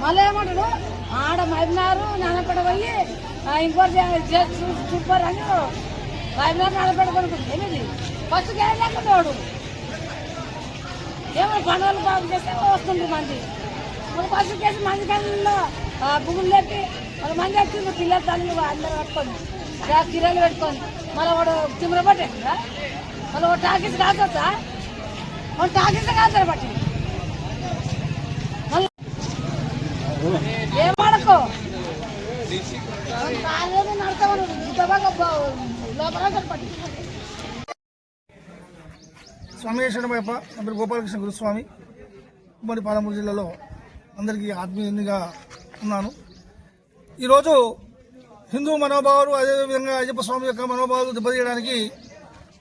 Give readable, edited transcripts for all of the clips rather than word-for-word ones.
మళ్ళీ ఏమంటాడు ఆడ మైనారు నాన్నపేట పోయి ఇంకోటి సూపర్ అని మైనారు నాన్నపేట కొనుక్కుంది ఏమిది ఫస్ట్ లేకపోతాడు ఏమో పండుగలు బాగు చేస్తే వస్తుంది మంది మరి ఫస్ట్ కేసు మంది కళ్ళలో భూములు లేపి మరి మంది వచ్చింది పిల్లల తల్లి అందరూ పట్టుకొని కిరాలు పెట్టుకొని మళ్ళీ వాడు తిమ్మర పట్టేసిందా మళ్ళీ ఒక టాకీస్ కాదా వాడు టాకీస్ కాదు పట్టి ఏమనుకో స్వామియేశ్వర వైప అందరు గోపాలకృష్ణ గురుస్వామి ఉమ్మడి పాలమూరు జిల్లాలో అందరికీ ఆత్మీయంగా ఉన్నాను. ఈరోజు హిందూ మనోభావాలు అదేవిధంగా అయ్యప్ప స్వామి యొక్క మనోభావాలు దెబ్బతీయడానికి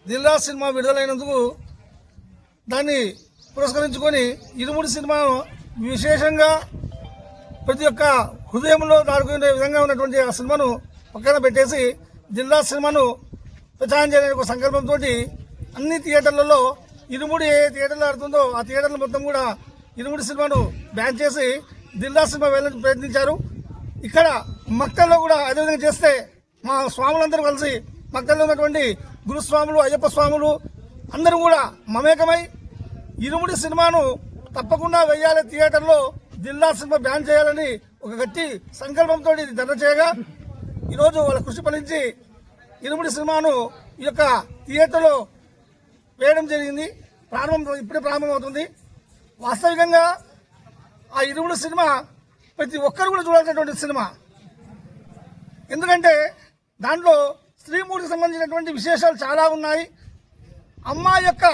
దిల్ రాజు సినిమా విడుదలైనందుకు దాన్ని పురస్కరించుకొని ఇరుముడి సినిమాను విశేషంగా ప్రతి ఒక్క హృదయంలో దాడుకునే విధంగా ఉన్నటువంటి ఆ సినిమాను పక్కన పెట్టేసి దిల్ రాజు సినిమాను ప్రచారం చేయడానికి ఒక సంకల్పంతో అన్ని థియేటర్లలో ఇరుముడి ఏ థియేటర్లో ఆడుతుందో ఆ థియేటర్లు మొత్తం కూడా ఇరుముడి సినిమాను బ్యాన్ చేసి దిల్ రాజు సినిమా వెళ్ళడానికి ప్రయత్నించారు. ఇక్కడ మక్తల్లో కూడా అదేవిధంగా చేస్తే మా స్వాములందరూ కలిసి మక్తల్లో ఉన్నటువంటి గురుస్వాములు అయ్యప్ప స్వాములు అందరూ కూడా మమేకమై ఇరుముడి సినిమాను తప్పకుండా వెయ్యాలి థియేటర్లో దిల్ రాజు సినిమా బ్యాన్ చేయాలని ఒక గట్టి సంకల్పంతో ధర్నా చేయగా ఈరోజు వాళ్ళ కృషి ఫలించి ఇరుముడి సినిమాను ఈ యొక్క థియేటర్లో వేయడం జరిగింది. ఇప్పుడే ప్రారంభమవుతుంది. వాస్తవికంగా ఆ ఇరుముడి సినిమా ప్రతి ఒక్కరు కూడా చూడాల్సినటువంటి సినిమా. ఎందుకంటే దాంట్లో స్త్రీమూర్తికి సంబంధించినటువంటి విశేషాలు చాలా ఉన్నాయి. అమ్మాయి యొక్క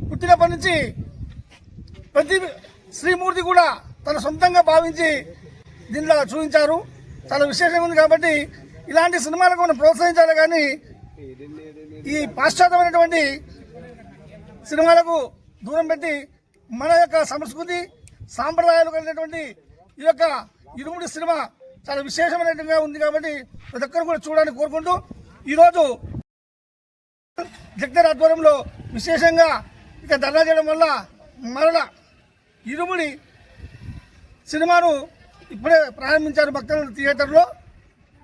పుట్టినప్పటి నుంచి ప్రతి శ్రీమూర్తి కూడా తన సొంతంగా భావించి దీనిలో చూపించారు. చాలా విశేషంగా ఉంది. కాబట్టి ఇలాంటి సినిమాలకు మనం ప్రోత్సహించాలి కానీ ఈ పాశ్చాత్యమైనటువంటి సినిమాలకు దూరం పెట్టి మన యొక్క సంస్కృతి సాంప్రదాయాలు కలిగినటువంటి ఈ యొక్క ఇరుముడి సినిమా చాలా విశేషమైనట్టుగా ఉంది. కాబట్టి ప్రతి ఒక్కరు కూడా చూడాలని కోరుకుంటూ ఈరోజు జగదర్ ఆధ్వర్యంలో విశేషంగా ఇక ధర్నా చేయడం వల్ల మరలా ఇరుముడి సినిమాను ఇప్పుడే ప్రారంభించారు భక్తుల థియేటర్లో.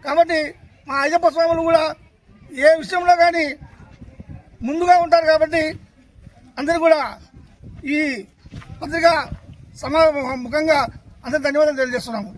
కాబట్టి మా అయ్యప్ప స్వాములు కూడా ఏ విషయంలో కానీ ముందుగా ఉంటారు. కాబట్టి అందరూ కూడా ఈ పత్రిక ముఖంగా అందరూ ధన్యవాదాలు తెలియజేస్తున్నాము.